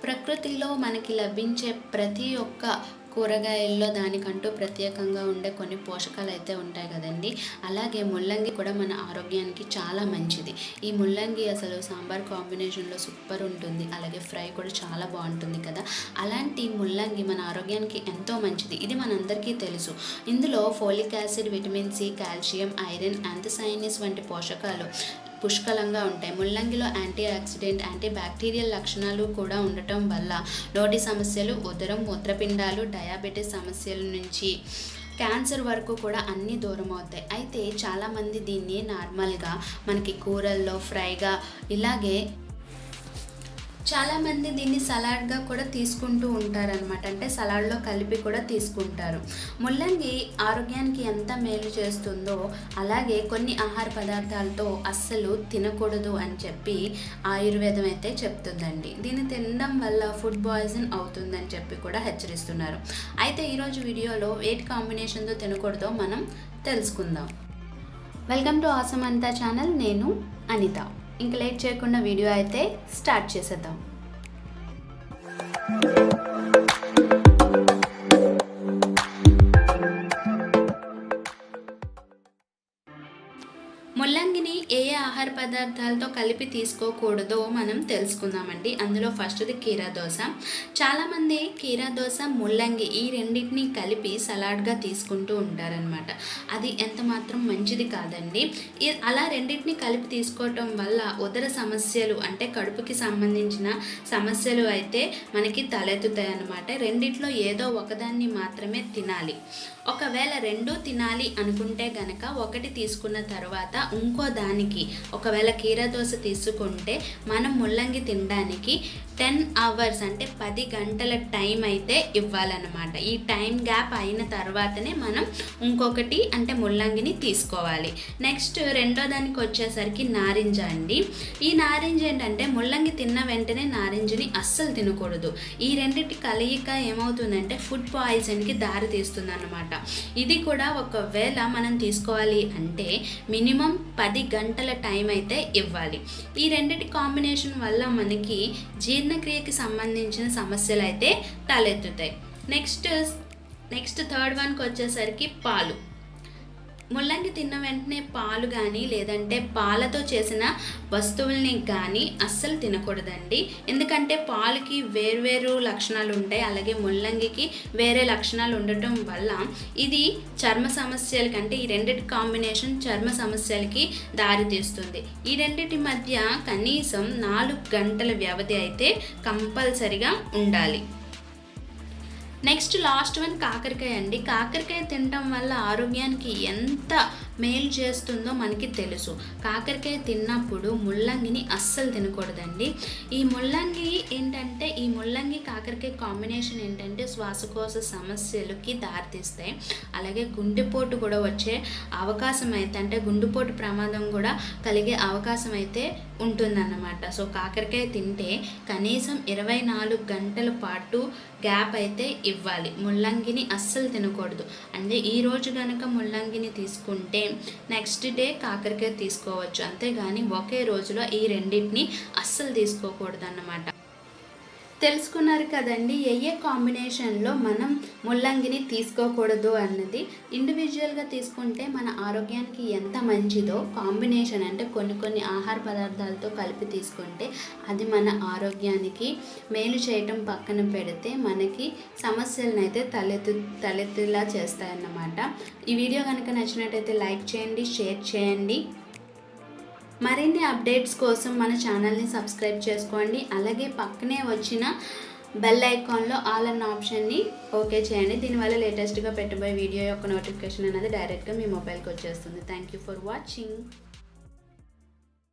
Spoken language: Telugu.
ప్రకృతిలో మనకి లభించే ప్రతి ఒక్క కూరగాయల్లో దానికంటూ ప్రత్యేకంగా ఉండే కొన్ని పోషకాలు అయితే ఉంటాయి కదండి. అలాగే ముల్లంగి కూడా మన ఆరోగ్యానికి చాలా మంచిది. ఈ ముల్లంగి అసలు సాంబార్ కాంబినేషన్లో సూపర్ ఉంటుంది. అలాగే ఫ్రై కూడా చాలా బాగుంటుంది కదా. అలాంటి ముల్లంగి మన ఆరోగ్యానికి ఎంతో మంచిది. ఇది మనందరికీ తెలుసు. ఇందులో folic acid, vitamin C, calcium, iron, anthocyanins వంటి పోషకాలు పుష్కలంగా ఉంటాయి. ముల్లంగిలో యాంటీ ఆక్సిడెంట్, యాంటీ బ్యాక్టీరియల్ లక్షణాలు కూడా ఉండటం వల్ల నోటి సమస్యలు, ఉదరం, మూత్రపిండాలు, డయాబెటీస్ సమస్యల నుంచి క్యాన్సర్ వరకు కూడా అన్నీ దూరం అవుతాయి. అయితే చాలామంది దీన్ని నార్మల్గా మనకి కూరల్లో ఫ్రైగా ఇలాగే చాలామంది దీన్ని సలాడ్గా కూడా తీసుకుంటూ ఉంటారనమాట. అంటే సలాడ్లో కలిపి కూడా తీసుకుంటారు. ముల్లంగి ఆరోగ్యానికి ఎంత మేలు చేస్తుందో అలాగే కొన్ని ఆహార పదార్థాలతో అస్సలు తినకూడదు అని చెప్పి ఆయుర్వేదం అయితే చెప్తుందండి. దీన్ని తినడం వల్ల ఫుడ్ పాయిజన్ అవుతుందని చెప్పి కూడా హెచ్చరిస్తున్నారు. అయితే ఈరోజు వీడియోలో వేటి కాంబినేషన్తో తినకూడదో మనం తెలుసుకుందాం. Welcome to Asamantha channel. నేను అనిత. ఇంక లేట్ చేయకుండా వీడియో అయితే స్టార్ట్ చేసేద్దాం. ముల్లంగిని ఏ ఆహార పదార్థాలతో కలిపి తీసుకోకూడదో మనం తెలుసుకుందామండి. అందులో ఫస్ట్ది కీరా దోస. చాలామంది కీరా దోస, ముల్లంగి ఈ రెండింటిని కలిపి సలాడ్గా తీసుకుంటూ ఉంటారనమాట. అది ఎంత మాత్రం మంచిది కాదండి. అలా రెండింటిని కలిపి తీసుకోవటం వల్ల ఉదర సమస్యలు అంటే కడుపుకి సంబంధించిన సమస్యలు అయితే మనకి తలెత్తుతాయి అన్నమాట. రెండిట్లో ఏదో ఒకదాన్ని మాత్రమే తినాలి. ఒకవేళ రెండూ తినాలి అనుకుంటే గనక ఒకటి తీసుకున్న తర్వాత ఇంకో దానికి ఒకవేళ కీరా దోస తీసుకుంటే మనం ముల్లంగి తినడానికి 10 అవర్స్ అంటే 10 గంటల టైం అయితే ఇవ్వాలన్నమాట. ఈ టైం గ్యాప్ అయిన తర్వాతనే మనం ఇంకొకటి అంటే ముల్లంగిని తీసుకోవాలి. నెక్స్ట్ రెండో దానికి వచ్చేసరికి నారింజ అండి. ఈ నారింజ ఏంటంటే ముల్లంగి తిన్న వెంటనే నారింజని అస్సలు తినకూడదు. ఈ రెండింటి కలయిక ఏమవుతుందంటే ఫుడ్ పాయిజన్కి దారి తీస్తుంది అన్నమాట. ఇది కూడా ఒకవేళ మనం తీసుకోవాలి అంటే మినిమం 10 గంటల టైం అయితే ఇవ్వాలి. ఈ రెండింటి కాంబినేషన్ వల్ల మనకి జీర్ణక్రియకి సంబంధించిన సమస్యలు అయితే తలెత్తుతాయి. నెక్స్ట్ థర్డ్ వన్కి వచ్చేసరికి పాలు. ముల్లంగి తిన్న వెంటనే పాలు కానీ లేదంటే పాలతో చేసిన వస్తువుల్ని కానీ అస్సలు తినకూడదండి. ఎందుకంటే పాలకి వేర్వేరు లక్షణాలు ఉంటాయి. అలాగే ముల్లంగికి వేరే లక్షణాలు ఉండటం వల్ల ఇది చర్మ సమస్యలకి అంటే ఈ రెండింటి కాంబినేషన్ చర్మ సమస్యలకి దారితీస్తుంది. ఈ రెండింటి మధ్య కనీసం 4 గంటల వ్యవధి అయితే కంపల్సరిగా ఉండాలి. నెక్స్ట్ లాస్ట్ వన్ కాకరకాయ అండి. కాకరకాయ తినటం వల్ల ఆరోగ్యానికి ఎంత మేలు చేస్తుందో మనకి తెలుసు. కాకరకాయ తిన్నప్పుడు ముల్లంగిని అస్సలు తినకూడదండి. ఈ ముల్లంగి కాకరకాయ కాంబినేషన్ ఏంటంటే శ్వాసకోశ సమస్యలకి దారితీస్తాయి. అలాగే గుండెపోటు కూడా వచ్చే అవకాశం అయితే అంటే గుండెపోటు ప్రమాదం కూడా కలిగే అవకాశం అయితే ఉంటుందన్నమాట. సో కాకరకాయ తింటే కనీసం 24 గంటల పాటు గ్యాప్ అయితే ఇవ్వాలి. ముల్లంగిని అస్సలు తినకూడదు. అంటే ఈరోజు కనుక ముల్లంగిని తీసుకుంటే నెక్స్ట్ డే కాకరకాయ తీసుకోవచ్చు. అంతేగాని ఒకే రోజులో ఈ రెండింటిని అస్సలు తీసుకోకూడదు అన్నమాట. తెలుసుకున్నారు కదండి ఏ కాంబినేషన్లో మనం ముల్లంగిని తీసుకోకూడదు అన్నది. ఇండివిజువల్గా తీసుకుంటే మన ఆరోగ్యానికి ఎంత మంచిదో కాంబినేషన్ అంటే కొన్ని ఆహార పదార్థాలతో కలిపి తీసుకుంటే అది మన ఆరోగ్యానికి మేలు చేయటం పక్కన పెడితే మనకి సమస్యలను అయితే తలెత్తేలా చేస్తాయన్నమాట. ఈ వీడియో కనుక నచ్చినట్టయితే లైక్ చేయండి, షేర్ చేయండి. మరిన్ని అప్డేట్స్ కోసం మన ఛానల్ని సబ్స్క్రైబ్ చేసుకోండి. అలాగే పక్కనే వచ్చిన బెల్ ఐకాన్లో ఆల్ అన్న ఆప్షన్ని ఓకే చేయండి. దీనివల్ల లేటెస్ట్గా పెట్టబోయే వీడియో యొక్క నోటిఫికేషన్ అనేది డైరెక్ట్గా మీ మొబైల్కి వచ్చేస్తుంది. Thank you for watching.